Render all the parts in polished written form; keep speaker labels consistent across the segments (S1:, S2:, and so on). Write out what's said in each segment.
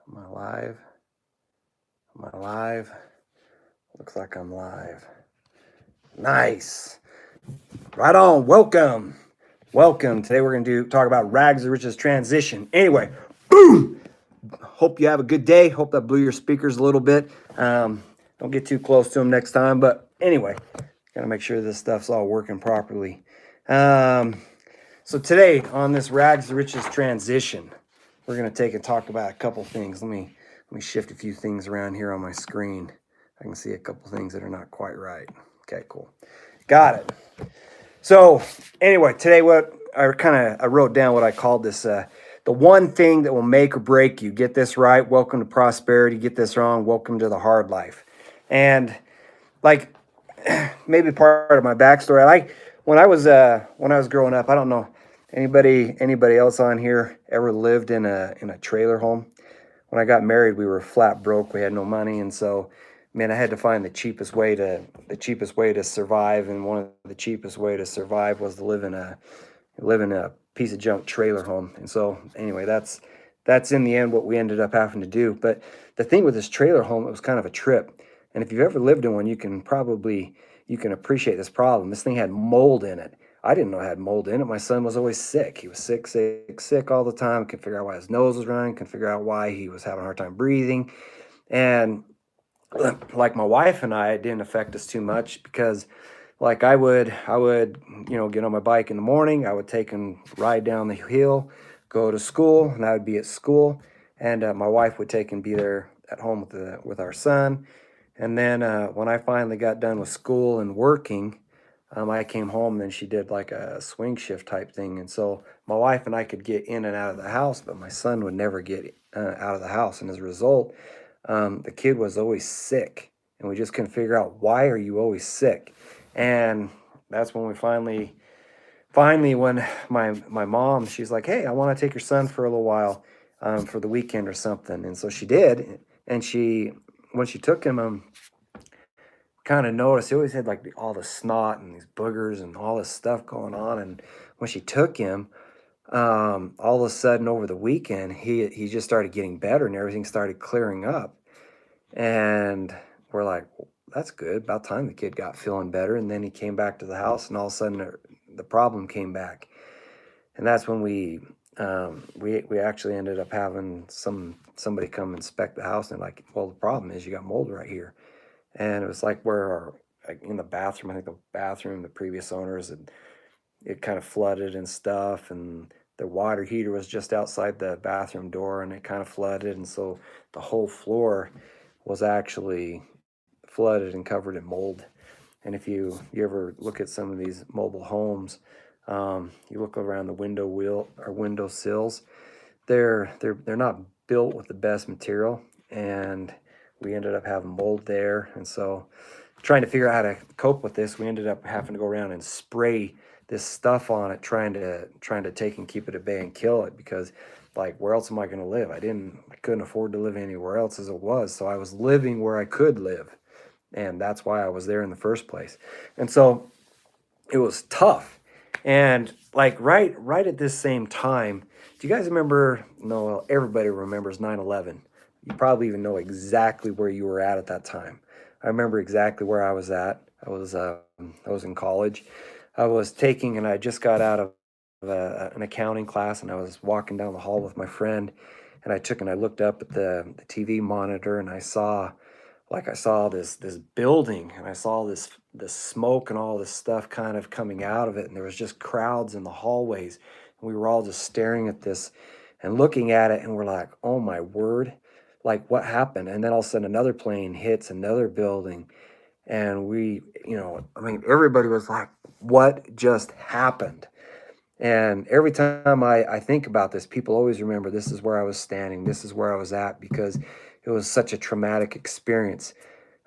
S1: Am I live? Am I live? Looks like I'm live. Nice. Right on. Welcome. Welcome. Today we're going to talk about rags to riches transition. Anyway, boom. Hope you have a good day. Hope that blew your speakers a little bit. Don't get too close to them next time. But anyway, got to make sure this stuff's all working properly. So today on this rags to riches transition, we're going to take and talk about a couple things. Let me shift a few things around here on my screen. I can see a couple things that are not quite right. Okay, cool. Got it. So anyway, today I wrote down what I called this, the one thing that will make or break you. Get this right, welcome to prosperity. Get this wrong, welcome to the hard life. And like maybe part of my backstory, when I was growing up, I don't know anybody else on here ever lived in a trailer home. When I got married, we were flat broke. We had no money, and so, man, I had to find the cheapest way to survive. And one of the cheapest way to survive was to live in a piece of junk trailer home. And so, anyway, that's in the end what we ended up having to do. But the thing with this trailer home, it was kind of a trip. And if you've ever lived in one, you can appreciate this problem. This thing had mold in it. I didn't know it had mold in it. My son was always sick. He was sick all the time. Couldn't figure out why his nose was running. Couldn't figure out why he was having a hard time breathing. And like my wife and I, it didn't affect us too much because, like, I would get on my bike in the morning. I would take and ride down the hill, go to school, and I would be at school. And my wife would take and be there at home with our son. And then when I finally got done with school and working, I came home, and then she did like a swing shift type thing. And so my wife and I could get in and out of the house, but my son would never get out of the house. And as a result, the kid was always sick. And we just couldn't figure out, why are you always sick? And that's when we finally, when my mom, she's like, hey, I want to take your son for a little while for the weekend or something. And so she did. And when she took him, kind of noticed he always had like all the snot and these boogers and all this stuff going on. And when she took him, all of a sudden over the weekend, he just started getting better and everything started clearing up. And we're like, well, that's good. About time the kid got feeling better. And then he came back to the house, and all of a sudden the problem came back. And that's when we actually ended up having somebody come inspect the house, and like, well, the problem is you got mold right here. And it was like in the bathroom, I think the previous owners, it kind of flooded and stuff, and the water heater was just outside the bathroom door, and it kind of flooded, and so the whole floor was actually flooded and covered in mold. And if you ever look at some of these mobile homes, you look around the window sills, they're not built with the best material, and we ended up having mold there. And so, trying to figure out how to cope with this, we ended up having to go around and spray this stuff on it, trying to take and keep it at bay and kill it, because, like, where else am I going to live? I couldn't afford to live anywhere else as it was, so I was living where I could live, and that's why I was there in the first place. And so it was tough. And like right at this same time, do you guys remember? No, everybody remembers 9/11. You probably even know exactly where you were at that time. I remember exactly where I was at. I was in college. And I just got out of an accounting class, and I was walking down the hall with my friend, and I looked up at the TV monitor, and I saw this building, and I saw this smoke and all this stuff kind of coming out of it, and there was just crowds in the hallways, and we were all just staring at this and looking at it, and we're like, oh my word, like, what happened? And then all of a sudden another plane hits another building, and everybody was like, what just happened? And every time I think about this, people always remember, this is where I was standing, this is where I was at, because it was such a traumatic experience.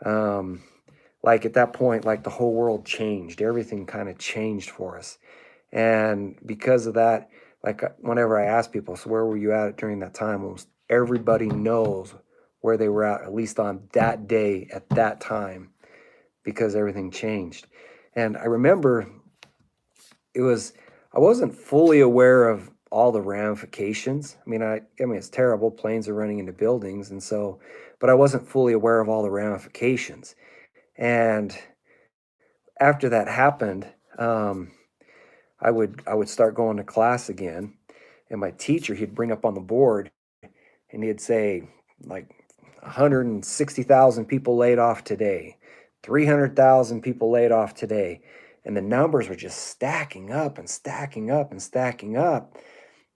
S1: Like, at that point, like, the whole world changed. Everything kind of changed for us. And because of that, like, whenever I ask people, so where were you at during that time? Almost everybody knows where they were at least on that day at that time, because everything changed. And I remember I wasn't fully aware of all the ramifications. I mean, it's terrible. Planes are running into buildings, and so, but I wasn't fully aware of all the ramifications. And after that happened, um, I would start going to class again, and my teacher, he'd bring up on the board, and he'd say like 160,000 people laid off today, 300,000 people laid off today, and the numbers were just stacking up and stacking up and stacking up.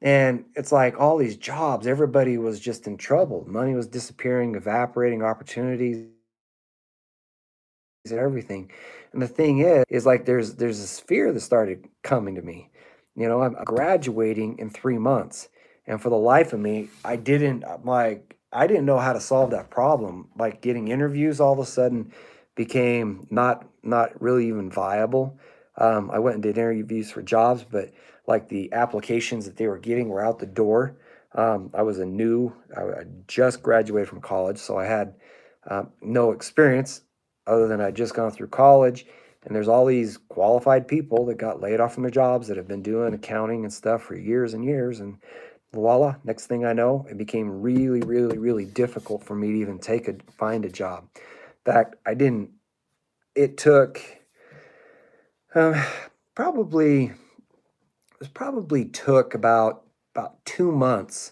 S1: And it's like all these jobs, everybody was just in trouble. Money was disappearing, evaporating, opportunities and everything. And the thing is like there's this fear that started coming to me. I'm graduating in 3 months, and for the life of me, I didn't know how to solve that problem. Like getting interviews all of a sudden became not really even viable. I went and did interviews for jobs, but like the applications that they were getting were out the door. I just graduated from college, so I had no experience other than I'd just gone through college. And there's all these qualified people that got laid off from their jobs that have been doing accounting and stuff for years and years. And voila, next thing I know, it became really, really, really difficult for me to even find a job. In fact, I didn't, it took um, probably, it was probably took about 2 months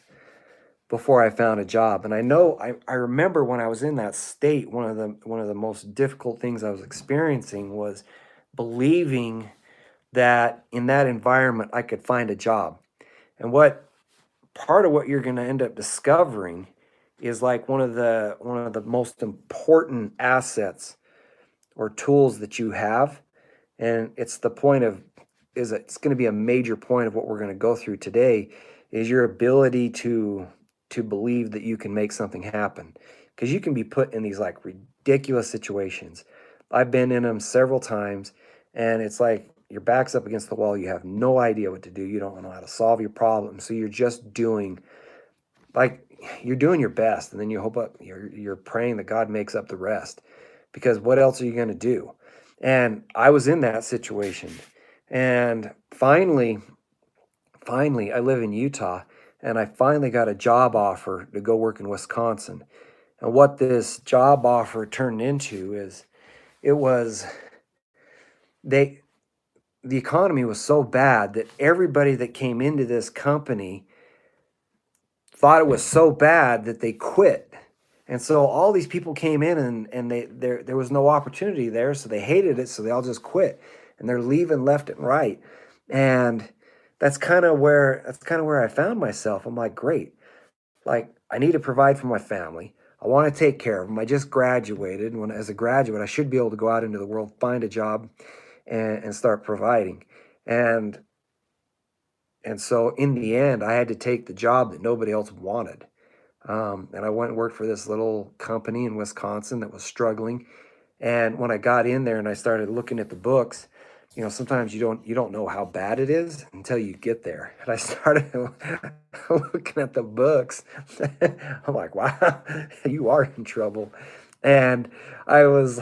S1: before I found a job. And I remember when I was in that state, one of the most difficult things I was experiencing was believing that in that environment I could find a job. And what part of what you're going to end up discovering is like one of the most important assets or tools that you have. And it's going to be a major point of what we're going to go through today, is your ability to believe that you can make something happen, because you can be put in these like ridiculous situations. I've been in them several times, and it's like your back's up against the wall, you have no idea what to do, you don't know how to solve your problem, so you're just doing like you're doing your best, and then you hope up you're praying that God makes up the rest, because what else are you going to do? And I was in that situation, and finally I live in Utah, and I finally got a job offer to go work in Wisconsin. And what this job offer turned into is it was they the economy was so bad that everybody that came into this company thought it was so bad that they quit. And so all these people came in, and there was no opportunity there, so they hated it, so they all just quit. And they're leaving left and right. And that's kind of where I found myself. I'm like, great. Like, I need to provide for my family. I want to take care of them. I just graduated. And as a graduate, I should be able to go out into the world, find a job, and start providing. And and so in the end, I had to take the job that nobody else wanted. And I went and worked for this little company in Wisconsin that was struggling. And when I got in there and I started looking at the books, sometimes you don't know how bad it is until you get there. And I started looking at the books. I'm like, wow, you are in trouble. And I was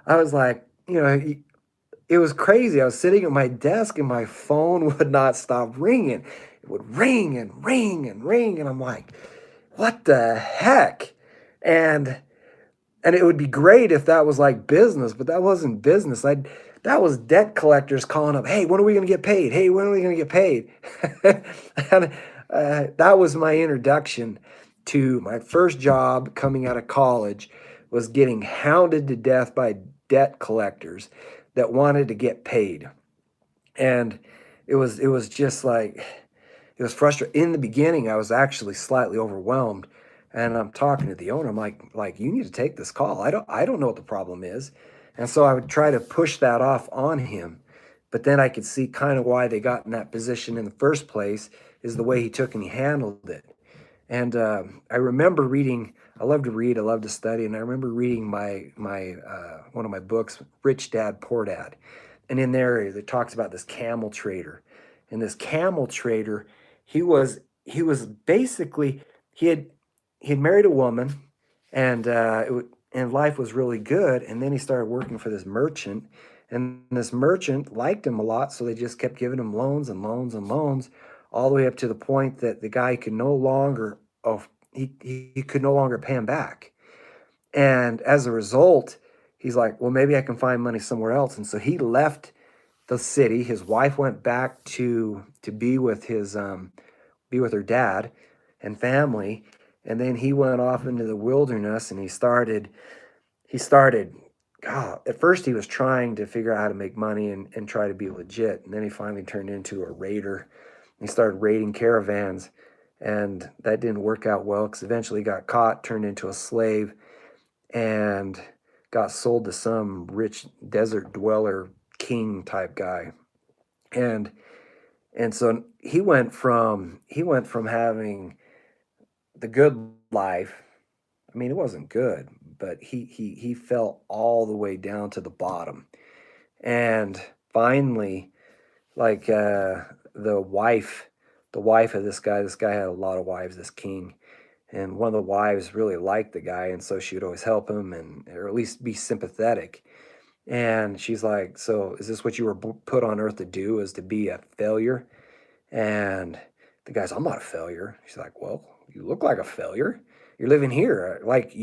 S1: I was like, it was crazy. I was sitting at my desk and my phone would not stop ringing. It would ring and ring and ring, and I'm like, what the heck? And and it would be great if that was like business, but that wasn't business. That was debt collectors calling up, hey, when are we going to get paid? Hey, when are we going to get paid? And that was my introduction to my first job coming out of college, was getting hounded to death by debt collectors that wanted to get paid. And it was just like, it was frustrating. In the beginning, I was actually slightly overwhelmed, and I'm talking to the owner. I'm like, you need to take this call. I don't know what the problem is. And so I would try to push that off on him. But then I could see kind of why they got in that position in the first place, is the way he took and he handled it. And I remember reading. I love to read. I love to study. And I remember reading my one of my books, Rich Dad Poor Dad, and in there it talks about this camel trader. And this camel trader, he was basically, he had he had married a woman, and and life was really good. And then he started working for this merchant, and this merchant liked him a lot, so they just kept giving him loans and loans and loans, all the way up to the point that the guy could no longer, he could no longer pay him back. And as a result, he's like, well, maybe I can find money somewhere else. And so he left the city. His wife went back to be with be with her dad and family. And then he went off into the wilderness and he started, God, at first he was trying to figure out how to make money and try to be legit. And then he finally turned into a raider. He started raiding caravans, and that didn't work out well because eventually he got caught, turned into a slave, and got sold to some rich desert dweller king type guy. And so he went from having the good life. I mean, it wasn't good, but he fell all the way down to the bottom. And finally, like the wife of this guy had a lot of wives, this king, and one of the wives really liked the guy, and so she would always help him, and or at least be sympathetic. And she's like, so is this what you were put on earth to do, is to be a failure? And the guy's, I'm not a failure. She's like, well, you look like a failure. You're living here. Like,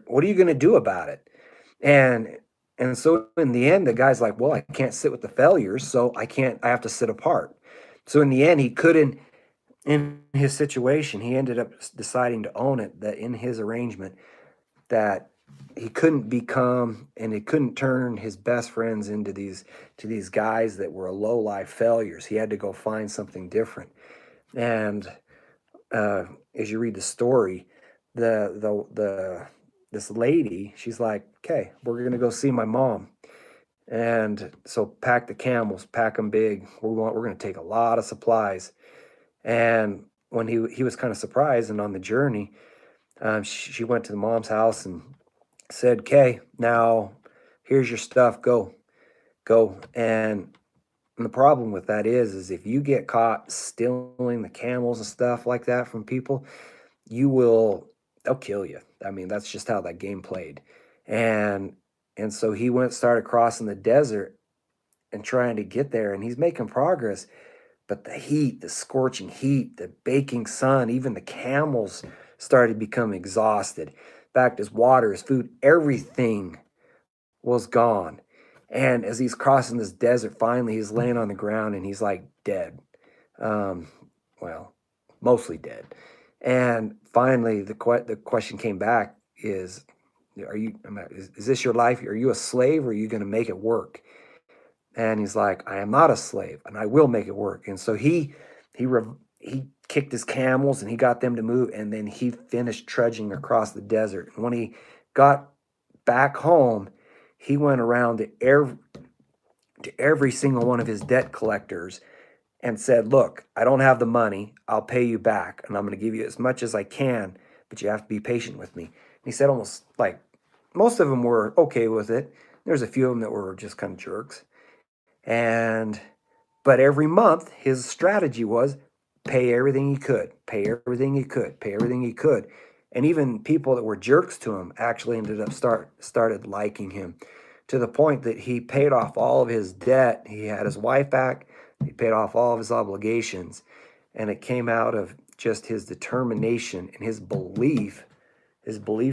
S1: what are you going to do about it? And so in the end, the guy's like, well, I can't sit with the failures, so I have to sit apart. So in the end, he couldn't, in his situation, he ended up deciding to own it, that in his arrangement, that he couldn't become, and he couldn't turn his best friends into these guys that were low life failures. He had to go find something different. And as you read the story, this lady, she's like, okay, we're gonna go see my mom. And so pack the camels, pack them big. We're gonna take a lot of supplies. And when he was kind of surprised, and on the journey, she went to the mom's house and said, okay, now here's your stuff, go. And the problem with that is if you get caught stealing the camels and stuff like that from people, they'll kill you. I mean, that's just how that game played. And so he started crossing the desert and trying to get there, and he's making progress. But the heat, the scorching heat, the baking sun, even the camels started to become exhausted. In fact, his water, his food, everything was gone. And as he's crossing this desert, finally he's laying on the ground and he's like dead. Well, mostly dead. And finally, the question came back is this your life? Are you a slave, or are you going to make it work? And he's like, I am not a slave, and I will make it work. And so he kicked his camels and he got them to move, and then he finished trudging across the desert. And when he got back home, he went around to every single one of his debt collectors and said, look, I don't have the money. I'll pay you back, and I'm going to give you as much as I can, but you have to be patient with me. And he said almost like most of them were okay with it. There's a few of them that were just kind of jerks. But every month his strategy was pay everything he could, pay everything he could, pay everything he could. And even people that were jerks to him actually ended up started liking him, to the point that he paid off all of his debt. He had his wife back. He paid off all of his obligations. And it came out of just his determination and his belief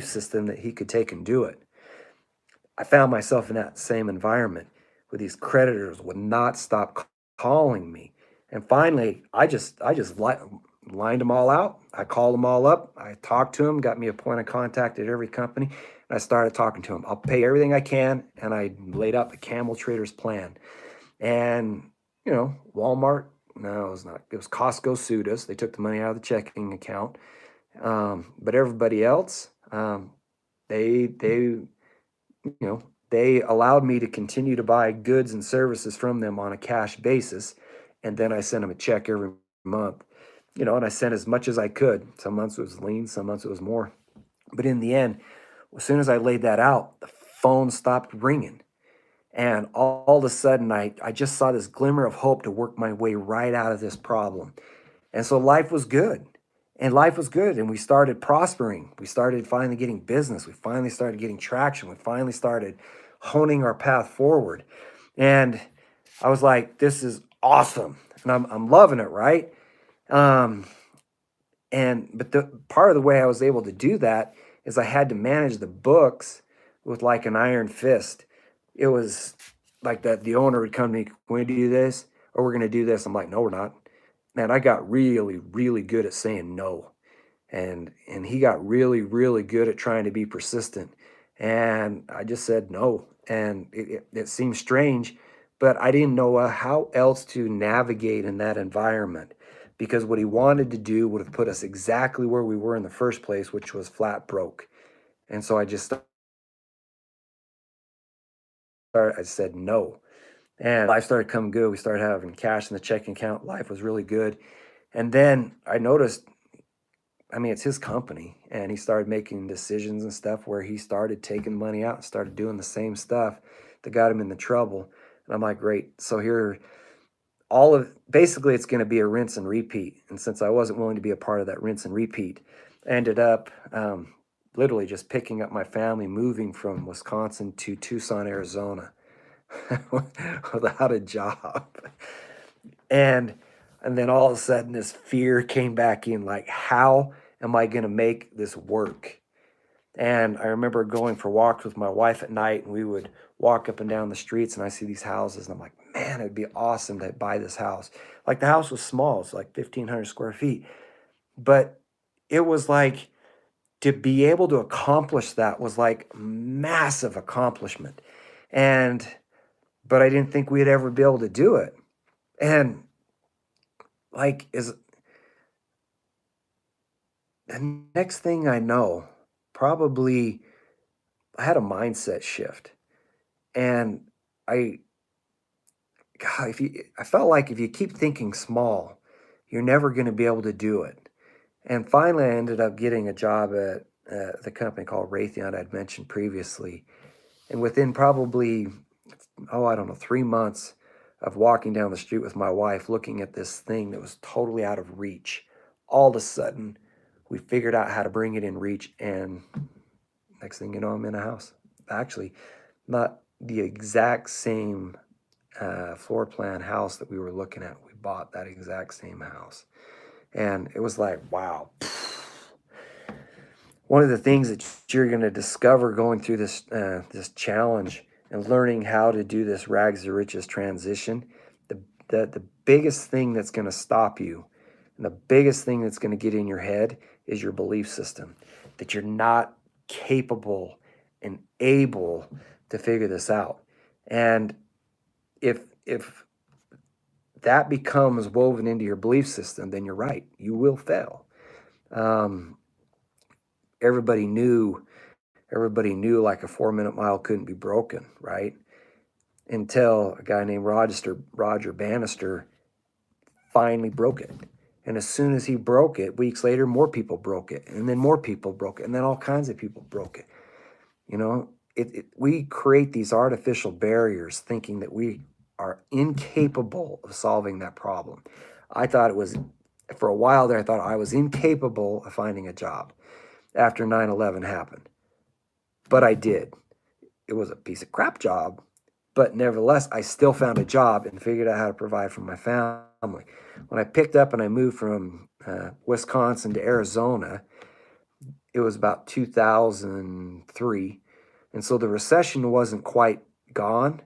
S1: system that he could take and do it. I found myself in that same environment where these creditors would not stop calling me. And finally, I just lined them all out. I called them all up. I talked to them, got me a point of contact at every company, and I started talking to them. I'll pay everything I can, and I laid out the Camel Traders plan. And, Walmart, no, it was not. It was Costco sued us. They took the money out of the checking account. But everybody else, they allowed me to continue to buy goods and services from them on a cash basis. And then I sent them a check every month, and I sent as much as I could. Some months it was lean, some months it was more. But in the end, as soon as I laid that out, the phone stopped ringing. And all of a sudden, I just saw this glimmer of hope to work my way right out of this problem. And so life was good. And we started prospering. We started finally getting business. We finally started getting traction. We finally started honing our path forward. And I was like, this is awesome. And I'm loving it, right? But the part of the way I was able to do that is I had to manage the books with like an iron fist. It was like that the owner would come to me, "Can we do this? Or we're gonna do this." I'm like, "No, we're not." Man, I got really, really good at saying no. And he got really, really good at trying to be persistent. And I just said no. And it seemed strange, but I didn't know how else to navigate in that environment, because what he wanted to do would have put us exactly where we were in the first place, which was flat broke. And so I said no. And life started coming good. We started having cash in the checking account. Life was really good. And then I noticed, I mean, it's his company, and he started making decisions and stuff where he started taking money out and started doing the same stuff that got him in the trouble. And I'm like, great. So here, basically it's going to be a rinse and repeat. And since I wasn't willing to be a part of that rinse and repeat, I ended up literally just picking up my family, moving from Wisconsin to Tucson, Arizona, without a job. And then all of a sudden this fear came back in, like, how am I going to make this work? And I remember going for walks with my wife at night, and we would walk up and down the streets, and I see these houses, and I'm like, man, it'd be awesome to buy this house. Like, the house was small, it's like 1,500 square feet. But it was like, to be able to accomplish that was like massive accomplishment. But I didn't think we'd ever be able to do it. And like, is the next thing I know, probably I had a mindset shift. And I, God, I felt like if you keep thinking small, you're never going to be able to do it. And finally, I ended up getting a job at the company called Raytheon I'd mentioned previously. And within probably, I don't know, 3 months of walking down the street with my wife, looking at this thing that was totally out of reach, all of a sudden, we figured out how to bring it in reach. And next thing you know, I'm in a house. Actually, not the exact same floor plan house that we were looking at. We bought that exact same house. And it was like, wow. One of the things that you're going to discover going through this challenge and learning how to do this rags to riches transition, the biggest thing that's going to stop you, and the biggest thing that's going to get in your head, is your belief system, that you're not capable and able to figure this out. And if that becomes woven into your belief system, then you're right, you will fail. Everybody knew like a 4-minute mile couldn't be broken, right? Until a guy named Roger Bannister finally broke it. And as soon as he broke it, weeks later, more people broke it, and then more people broke it, and then all kinds of people broke it. You know, we create these artificial barriers thinking that we are incapable of solving that problem. I thought it was, for a while there, I thought I was incapable of finding a job after 9/11 happened. But I did. It was a piece of crap job, but nevertheless, I still found a job and figured out how to provide for my family. When I picked up and I moved from Wisconsin to Arizona, it was about 2003. And so the recession wasn't quite gone.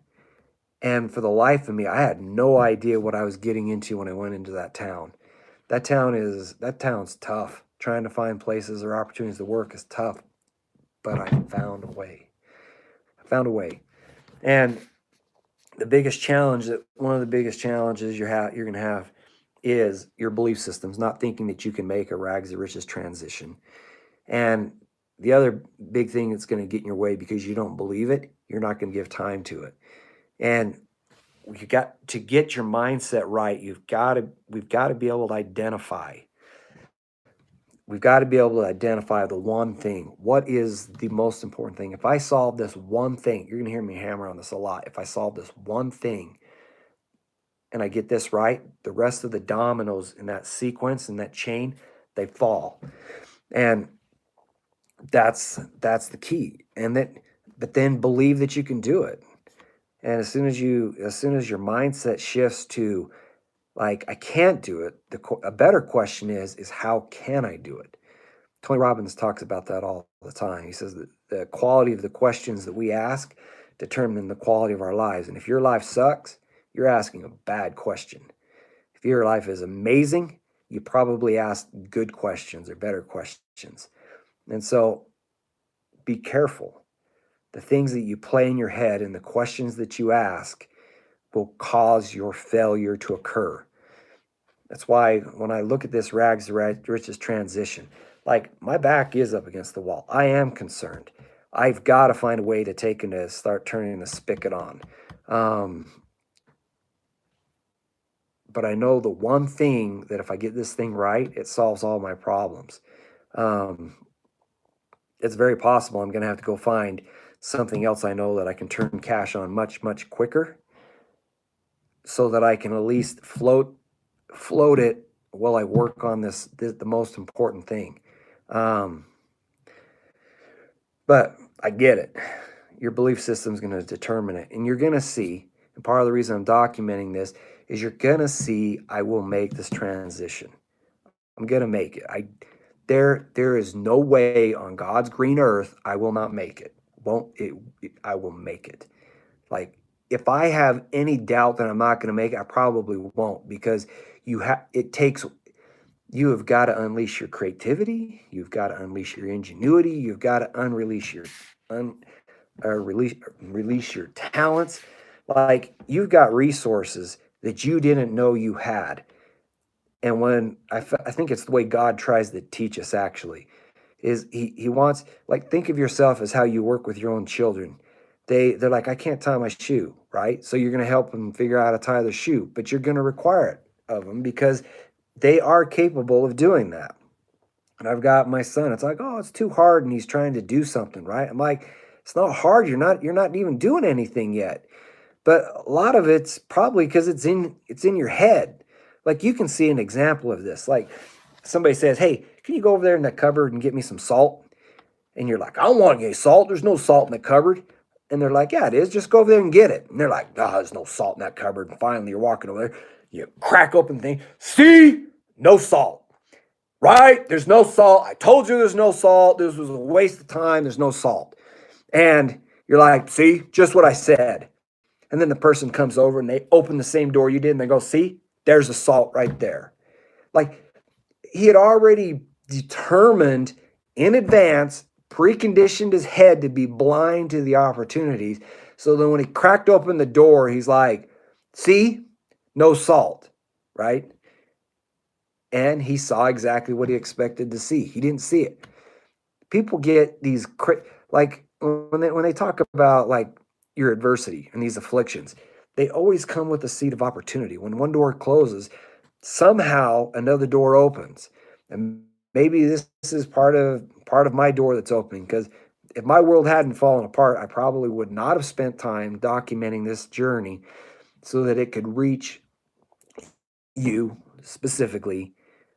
S1: And for the life of me, I had no idea what I was getting into when I went into that town. That town's tough. Trying to find places or opportunities to work is tough, but I found a way. And one of the biggest challenges you're going to have is your belief systems, not thinking that you can make a rags to riches transition. And the other big thing that's going to get in your way, because you don't believe it, you're not going to give time to it. And you got to get your mindset right. We've got to be able to identify. We've got to be able to identify the one thing. What is the most important thing? If I solve this one thing, you're going to hear me hammer on this a lot. If I solve this one thing and I get this right, the rest of the dominoes in that sequence, in that chain, they fall. And that's the key. But then believe that you can do it. And as soon as your mindset shifts to, Like, I can't do it. A better question is how can I do it? Tony Robbins talks about that all the time. He says that the quality of the questions that we ask determine the quality of our lives. And if your life sucks, you're asking a bad question. If your life is amazing, you probably ask good questions or better questions. And so be careful. The things that you play in your head and the questions that you ask will cause your failure to occur. That's why when I look at this rags to riches transition, like my back is up against the wall. I am concerned. I've got to find a way to take and to start turning the spigot on. But I know the one thing that if I get this thing right, it solves all my problems. It's very possible I'm going to have to go find something else I know that I can turn cash on much, much quicker so that I can at least float it while I work on this the most important thing. But I get it. Your belief system is going to determine it. And you're going to see, and part of the reason I'm documenting this is you're going to see I will make this transition. I'm going to make it. There is no way on God's green earth I will not make it. I will make it. Like, if I have any doubt that I'm not going to make it, I probably won't, because you have got to unleash your creativity, you've got to unleash your ingenuity, you've got to release your talents. Like, you've got resources that you didn't know you had. And when I think it's the way God tries to teach us, actually, is he wants, like, think of yourself as how you work with your own children. They're like, I can't tie my shoe, right? So you're going to help them figure out how to tie their shoe, but you're going to require it of them because they are capable of doing that. And I've got my son, it's like, oh, it's too hard, and he's trying to do something, right? I'm like, it's not hard. You're not even doing anything yet. But a lot of it's probably because it's in your head. Like, you can see an example of this. Like, somebody says, hey, can you go over there in that cupboard and get me some salt? And you're like, I don't want any salt. There's no salt in the cupboard. And they're like, yeah, it is. Just go over there and get it. And they're like, oh, there's no salt in that cupboard. And finally, you're walking over there. You crack open the thing. See? No salt. Right? There's no salt. I told you there's no salt. This was a waste of time. There's no salt. And you're like, see? Just what I said. And then the person comes over and they open the same door you did. And they go, see? There's the salt right there. Like, he had already determined in advance, preconditioned his head to be blind to the opportunities. So then when he cracked open the door, he's like, see, no salt, right? And he saw exactly what he expected to see. He didn't see it. People get these, like, when they talk about, like, your adversity and these afflictions, they always come with a seed of opportunity. When one door closes, somehow another door opens. And maybe this is part of my door that's opening, because if my world hadn't fallen apart, I probably would not have spent time documenting this journey so that it could reach you specifically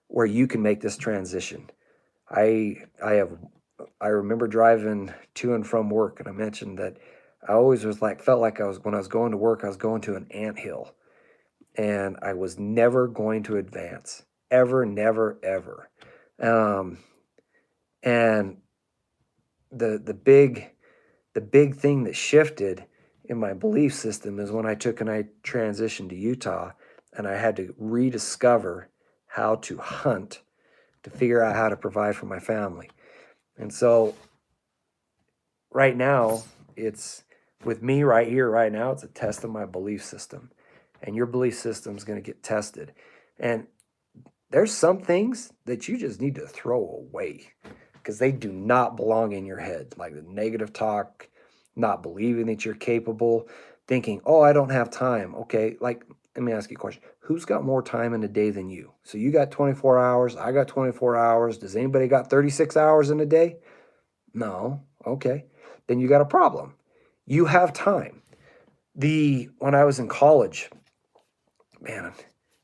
S1: where you can make this transition. I remember driving to and from work, and I mentioned that I always felt like when I was going to work, I was going to an anthill, and I was never going to advance, ever, never, ever. And the big thing that shifted in my belief system is when I transitioned to Utah, and I had to rediscover how to hunt to figure out how to provide for my family. And so right now, it's with me right here, right now, it's a test of my belief system. And your belief system is going to get tested. And there's some things that you just need to throw away because they do not belong in your head. Like the negative talk, not believing that you're capable, thinking, oh, I don't have time. Okay, like, let me ask you a question. Who's got more time in a day than you? So you got 24 hours, I got 24 hours. Does anybody got 36 hours in a day? No. Okay. Then you got a problem. You have time. When I was in college, man,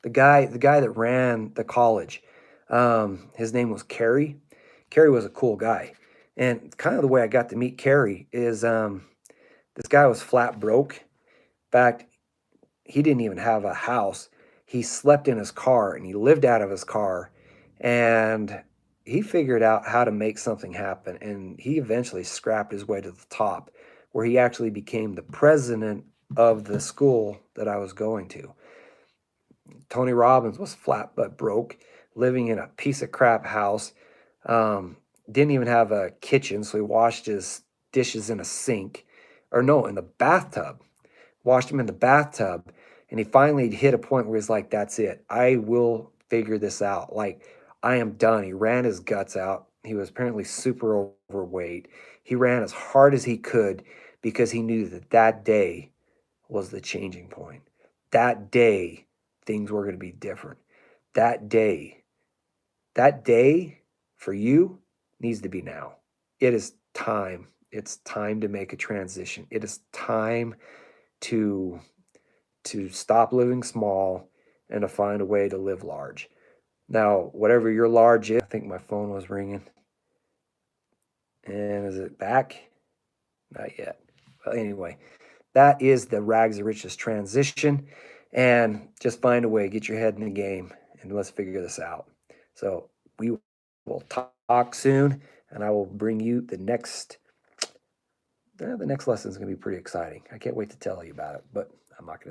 S1: the guy that ran the college, his name was Kerry. Kerry was a cool guy. And kind of the way I got to meet Kerry is this guy was flat broke. In fact, he didn't even have a house. he slept in his car and he lived out of his car, and he figured out how to make something happen. And he eventually scrapped his way to the top, where he actually became the president of the school that I was going to. Tony Robbins was flat but broke, living in a piece of crap house. Didn't even have a kitchen, so he washed his dishes in a sink, or no, in the bathtub. Washed them in the bathtub, and he finally hit a point where he's like, "That's it. I will figure this out. Like, I am done." He ran his guts out. He was apparently super overweight. He ran as hard as he could because he knew that that day was the changing point. That day, things were going to be different. That day for you needs to be now. It is time. It's time to make a transition. It is time to stop living small and to find a way to live large. Now, whatever your large is, I think my phone was ringing. And is it back? Not yet. Well, anyway, that is the rags to riches transition. And just find a way, get your head in the game, and let's figure this out. So we will talk soon, and I will bring you the next lesson is going to be pretty exciting. I can't wait to tell you about it, but I'm not going to